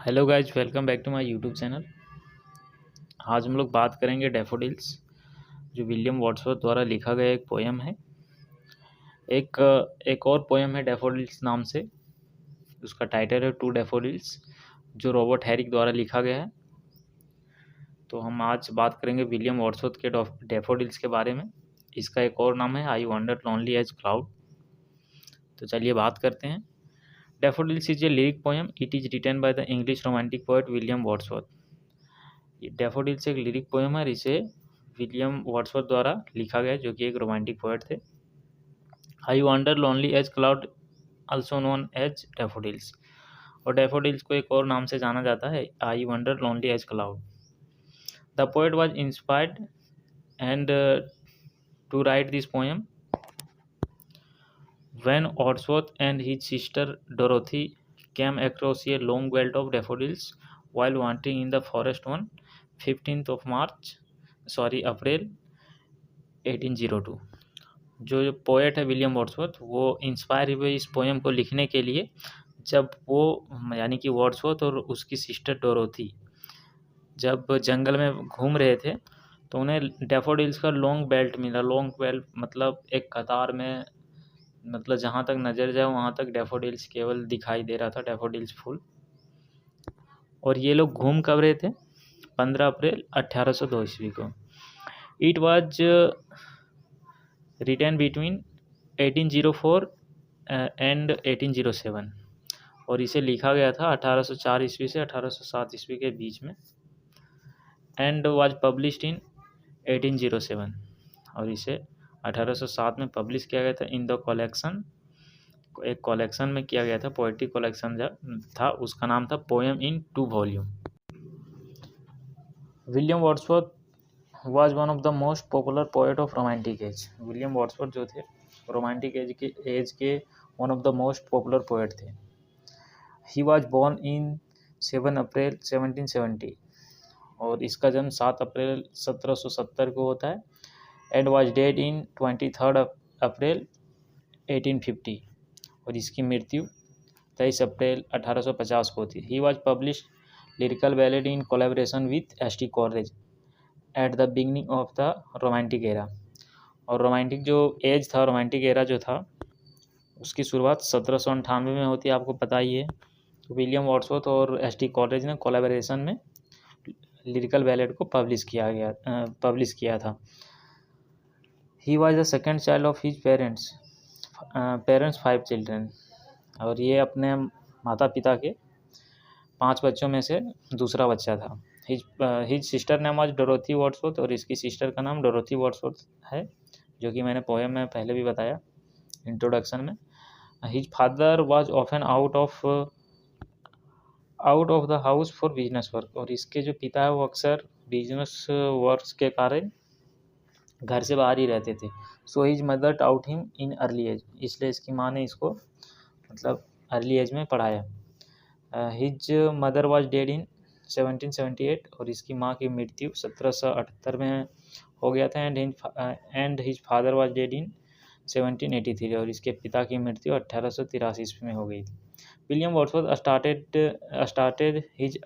Hello guys, welcome back to my YouTube channel. आज हम लोग बात करेंगे डैफोडिल्स, जो विलियम वर्ड्सवर्थ द्वारा लिखा गया एक पोयम है। एक और पोयम है डैफोडिल्स नाम से, उसका टाइटल है टू डैफोडिल्स, जो रॉबर्ट हैरिक द्वारा लिखा गया है। तो हम आज बात करेंगे विलियम वर्ड्सवर्थ के डैफोडिल्स के बारे में। इसका एक और नाम है I wander lonely as cloud. तो चलिए बात करते हैं। Daffodils is a lyric poem. It is written by the English romantic poet William Wordsworth. Daffodils एक लिरिक पोयम है और इसे विलियम वर्ड्सवर्थ द्वारा लिखा गया, जो कि एक रोमांटिक पोएट थे। I wander lonely as cloud, also known as daffodils. और डैफोडिल्स को एक और नाम से जाना जाता है, I wander lonely as cloud. The poet was inspired and to write this poem when Wordsworth and his sister Dorothy came across a long belt of daffodils while wandering in the forest on 15th of April 1802। जो poet है William Wordsworth, वो inspire हुए इस poem को लिखने के लिए जब वो यानी कि वर्ड्सवर्थ और उसकी सिस्टर डोरोथी जब जंगल में घूम रहे थे, तो उन्हें डैफोडिल्स का लॉन्ग बेल्ट मिला। लॉन्ग बेल्ट मतलब एक कतार में, मतलब जहाँ तक नज़र जाए वहाँ तक डैफोडिल्स केवल दिखाई दे रहा था, डैफोडिल्स फूल। और ये लोग घूम कब रहे थे? 15 अप्रैल 1802 ईस्वी को। It was written between 1804 and 1807, और इसे लिखा गया था 1804 ईस्वी से 1807 ईस्वी के बीच में। एंड वाज पब्लिश्ड इन 1807, और इसे 1807 में पब्लिश किया गया था इन द कलेक्शन, एक कलेक्शन में किया गया था, पोएट्री कलेक्शन था, उसका नाम था poem in 2 volume. William Wordsworth was one of the most popular poet of romantic age. William Wordsworth जो थे रोमांटिक एज के one of the most popular poet थे। ही वाज बोर्न इन 7 अप्रैल 1770, और इसका जन्म 7 अप्रैल 1770 को होता है। एंड वाज डेड इन 23 अप्रैल 1850, और इसकी मृत्यु 23 अप्रैल 1850 को होती है। He was published lyrical ballad in collaboration with ST. College at the beginning of the romantic era. और रोमांटिक जो एज था, रोमांटिक एरा जो था, उसकी शुरुआत 1798 में होती है, आपको पता ही है। तो विलियम वर्ड्सवर्थ और एस.टी. कॉलेज ने कोलैबोरेशन में लिरिकल बैलेड को पब्लिश किया था। He was the second child of his parents 5 children, और ये अपने माता पिता के 5 बच्चों में से दूसरा बच्चा था। His sister name was Dorothy Wordsworth, और इसकी सिस्टर का नाम डोरोथी वर्ड्सवर्थ है, जो कि मैंने पोएम में पहले भी बताया इंट्रोडक्शन में। His father was often out of the house for business work, और इसके जो पिता है वो अक्सर बिजनेस वर्क के कारण घर से बाहर ही रहते थे। So his mother taught him in early age, इसलिए इसकी माँ ने इसको मतलब अर्ली एज में पढ़ाया। हिज मदर वाज डेड इन 1778, और इसकी माँ की मृत्यु 1778 में हो गया था। And his father was dead in 1783, और इसके पिता की मृत्यु 1883 ईस्वी में हो गई थी। William Wordsworth started his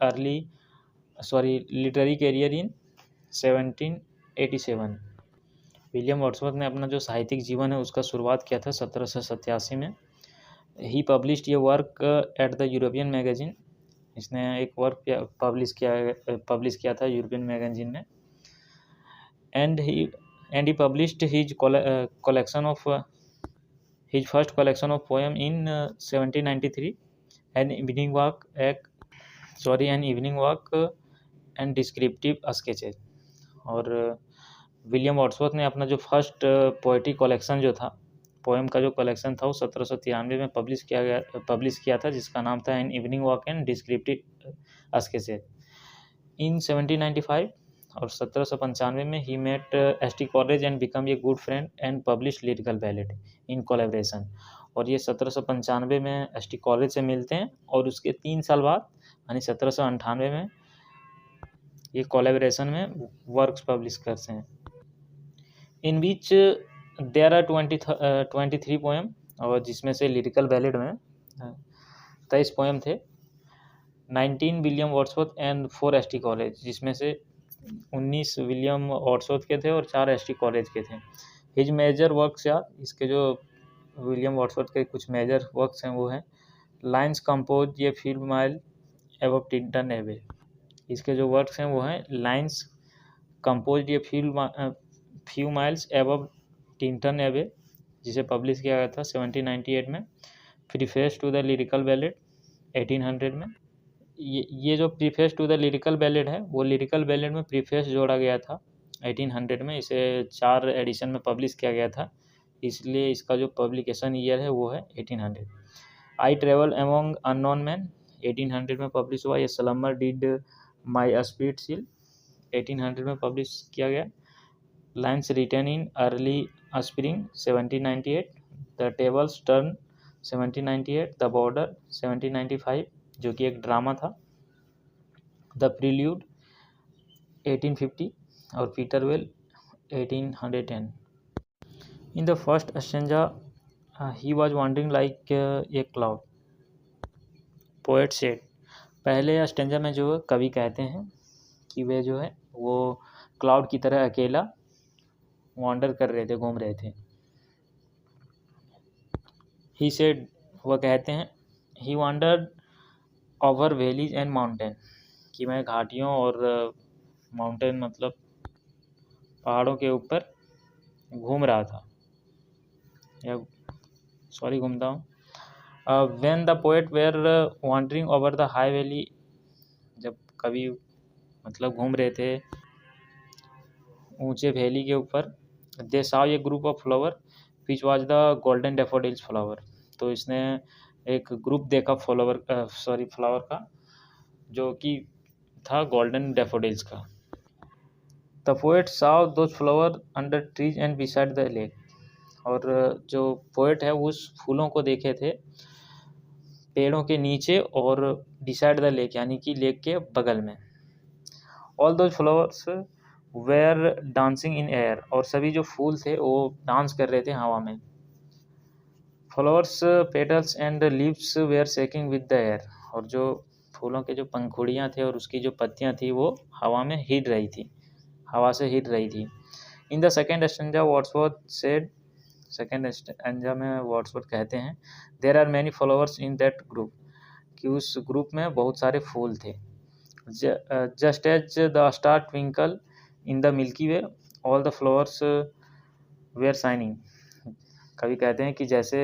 literary career in 1787। William Wordsworth ने अपना जो साहित्यिक जीवन है उसका शुरुआत किया था 1787 में। ही पब्लिश्ड ये work at the European magazine, इसने एक वर्क पब्लिश किया था यूरोपियन मैगजीन में। And he published his first collection of poem in 1793, N evening walk and descriptive sketches. और विलियम वर्ड्सवर्थ ने अपना जो फर्स्ट पोएट्री कलेक्शन जो था, पोएम का जो कलेक्शन था, वो 1793 में पब्लिश किया था, जिसका नाम था an evening walk and descriptive sketches. In 1795 और 1795 में ही met S T. Coleridge and become a good friend and publish lyrical ballad in collaboration. और ये 1795 में एस.टी. कॉलेज से मिलते हैं, और उसके 3 साल बाद यानी 1798 में ये कोलैबोरेशन में वर्क्स पब्लिश करते हैं। इन विच देयर आर 23 पोएम, और जिसमें से लिरिकल बैलेड में 23 पोएम थे। 19 William Wordsworth and 4 ST college, जिसमें से 19 विलियम वर्ड्सवर्थ के थे और 4 एसटी कॉलेज के थे। हिज मेजर वर्क्स, या इसके जो विलियम वर्ड्सवर्थ के कुछ मेजर वर्क्स हैं वो हैं लाइन्स कंपोज ये field mile above Tintern Abbey. इसके जो वर्क्स हैं वो हैं लाइन्स कंपोज ये few miles above Tintern Abbey, जिसे पब्लिश किया गया था 1798 में। Preface to the lyrical ballad 1800 में। ये जो preface to the lyrical ballad है वो लिरिकल बैलेड में प्रीफेस जोड़ा गया था 1800 में। इसे 4 एडिशन में पब्लिश किया गया था, इसलिए इसका जो पब्लिकेशन ईयर है वो है 1800। I travel among unknown man 1800 में पब्लिश हुआ। ये slumber did my spirit seal 1800 में पब्लिश किया गया। Lines return in early spring 1798, the tables turn 1798, the border 1795 जो कि एक ड्रामा था, द प्रील्यूड 1850 और Peter Bell 1810। In the first stanza he was wandering like a cloud, poet said. पहले stanza में जो कवि कहते हैं कि वे जो है वो क्लाउड की तरह अकेला वॉन्डर कर रहे थे, घूम रहे थे। ही सेड, वह कहते हैं, he wandered over valleys and mountain, कि मैं घाटियों और माउंटेन मतलब पहाड़ों के ऊपर घूम रहा था, या सॉरी घूमता हूँ। When the poet were wandering over the high valley, जब कवि मतलब घूम रहे थे ऊंचे वैली के ऊपर, दे saw A group of flower which was the golden daffodils flower, तो इसने एक ग्रुप देखा फ्लावर का जो कि था गोल्डन डेफोडिल्स का। The poet saw those flower under trees and beside the lake, और जो पोएट है उस फूलों को देखे थे पेड़ों के नीचे और बिसाइड द लेक यानी कि लेक के बगल में। All those flowers were dancing in air, और सभी जो फूल थे वो डांस कर रहे थे हवा में। Flowers petals and leaves were shaking with the air, और जो फूलों के जो पंखुड़ियाँ थे और उसकी जो पत्तियाँ थी वो हवा में हिल रही थी, हवा से हिल रही थी। In the second stanza Wordsworth said, second stanza में वर्ड्सवर्थ कहते हैं, there are many flowers in that group, कि उस ग्रुप में बहुत सारे फूल थे। Just as the star twinkle in the Milky Way all the flowers were shining, कवि कहते हैं कि जैसे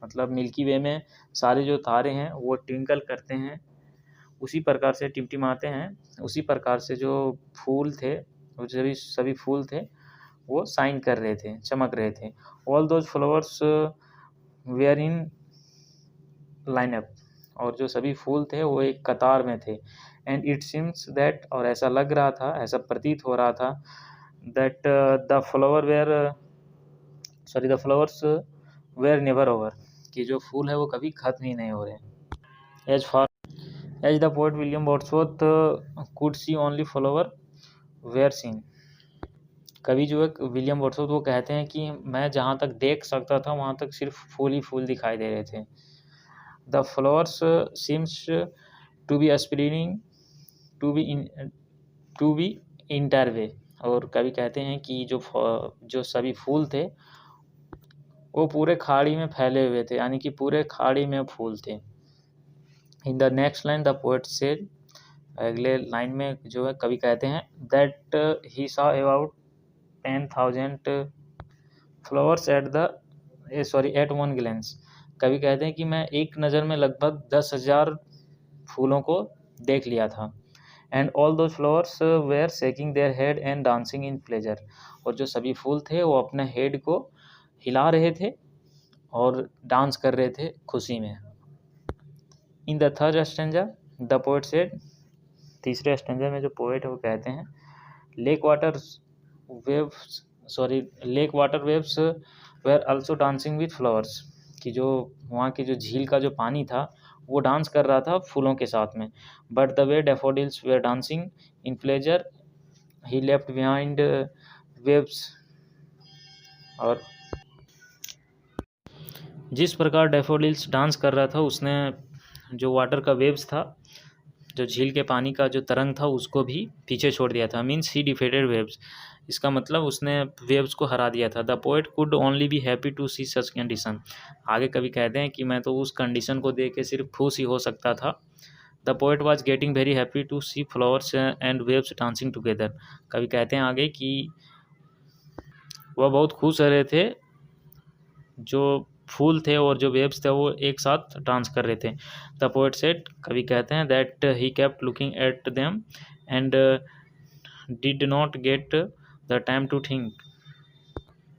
मतलब मिल्की वे में सारे जो तारे हैं वो ट्विंकल करते हैं, उसी प्रकार से टिमटिमाते हैं, उसी प्रकार से जो फूल थे वो सभी फूल थे वो शाइन कर रहे थे, चमक रहे थे। All those flowers were in line up, और जो सभी फूल थे वो एक कतार में थे। एंड इट सीम्स दैट, और ऐसा लग रहा था, ऐसा प्रतीत हो रहा था, that the flowers were never over, कि जो फूल है वो कभी खत्म ही नहीं हो रहे। As the poet William Wordsworth could see only flower were seen, कवि जो है विलियम वर्ड्सवर्थ वो कहते हैं कि मैं जहाँ तक देख सकता था वहाँ तक सिर्फ फूल ही फूल दिखाई दे रहे थे। The flowers seems to be aspiring to be इंटरवे, और कवि कहते हैं कि जो सभी फूल थे वो पूरे खाड़ी में फैले हुए थे, यानी कि पूरे खाड़ी में फूल थे। In the next line the poet said, अगले लाइन में जो है कवि कहते हैं, that he saw about 10,000 flowers at one glance, कवि कहते हैं कि मैं एक नज़र में लगभग 10,000 फूलों को देख लिया था। And all those flowers were shaking their head and dancing in pleasure, और जो सभी फूल थे वो अपने हेड को हिला रहे थे और डांस कर रहे थे खुशी में। In the third stanza the poet said, तीसरे स्टेंजा में जो पोएट है वो कहते हैं, lake water waves where also dancing with flowers, कि जो वहाँ की जो झील का जो पानी था वो डांस कर रहा था फूलों के साथ में। But the way daffodils were dancing in pleasure he left behind waves, और जिस प्रकार डैफोडिल्स डांस कर रहा था उसने जो वाटर का वेव्स था जो झील के पानी का जो तरंग था उसको भी पीछे छोड़ दिया था। मीन्स ही डिफेटेड वेव्स, इसका मतलब उसने वेव्स को हरा दिया था। The poet could only be happy to see such condition. आगे कवि कहते हैं कि मैं तो उस कंडीशन को देख के सिर्फ खुश ही हो सकता था। The poet was getting very happy to see flowers and waves dancing together. कवि कहते हैं आगे कि वह बहुत खुश हो रहे थे, जो फूल थे और जो वेव्स थे वो एक साथ डांस कर रहे थे। द पोएट सेड, कवि कहते हैं, that he kept looking at them and did not get the time to think.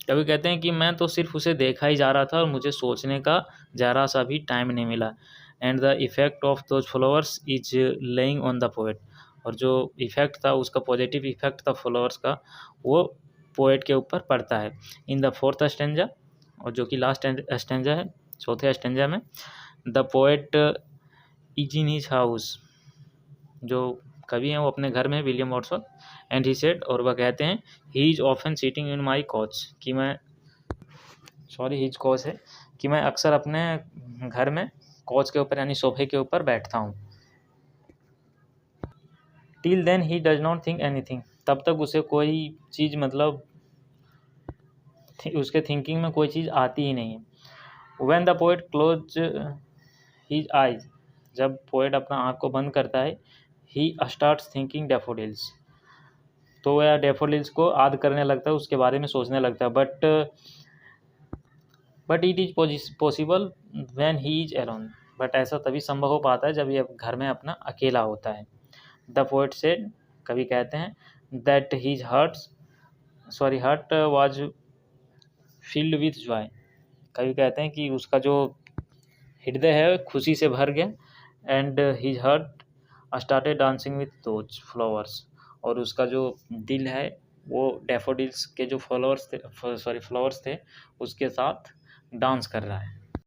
कवि कहते हैं कि मैं तो सिर्फ उसे देखा ही जा रहा था और मुझे सोचने का ज़रा सा भी टाइम नहीं मिला। And the effect of those flowers is laying on the poet. और जो इफेक्ट था उसका, पॉजिटिव इफेक्ट था फ्लावर्स का, वो पोएट के ऊपर पड़ता है। इन द फोर्थ स्टेंजा, और जो कि लास्ट स्टेंजा है, चौथे स्टेंजा में, the poet is in his house, जो कवि हैं वो अपने घर में, William Wordsworth, and he said, और वह कहते हैं, he is often sitting in my coach, कि मैं, सॉरी हिज कोच है, कि मैं अक्सर अपने घर में कोच के ऊपर यानी सोफे के ऊपर बैठता हूँ। Till then he does not think anything, तब तक उसे कोई चीज़, मतलब उसके थिंकिंग में कोई चीज़ आती ही नहीं है। When the poet close his eyes, जब पोएट अपना आँख को बंद करता है, ही स्टार्ट्स थिंकिंग डैफोडिल्स, तो वह डैफोडिल्स को याद करने लगता है, उसके बारे में सोचने लगता है। But it is possible when he is alone, but ऐसा तभी संभव हो पाता है जब ये घर में अपना अकेला होता है। द पोएट सेड, कवि कहते हैं, that his heart was filled with Joy, कवि कहते हैं कि उसका जो हृदय है खुशी से भर गया। And his heart started dancing with those flowers, और उसका जो दिल है वो डैफोडिल्स के जो फ्लावर्स थे उसके साथ डांस कर रहा है।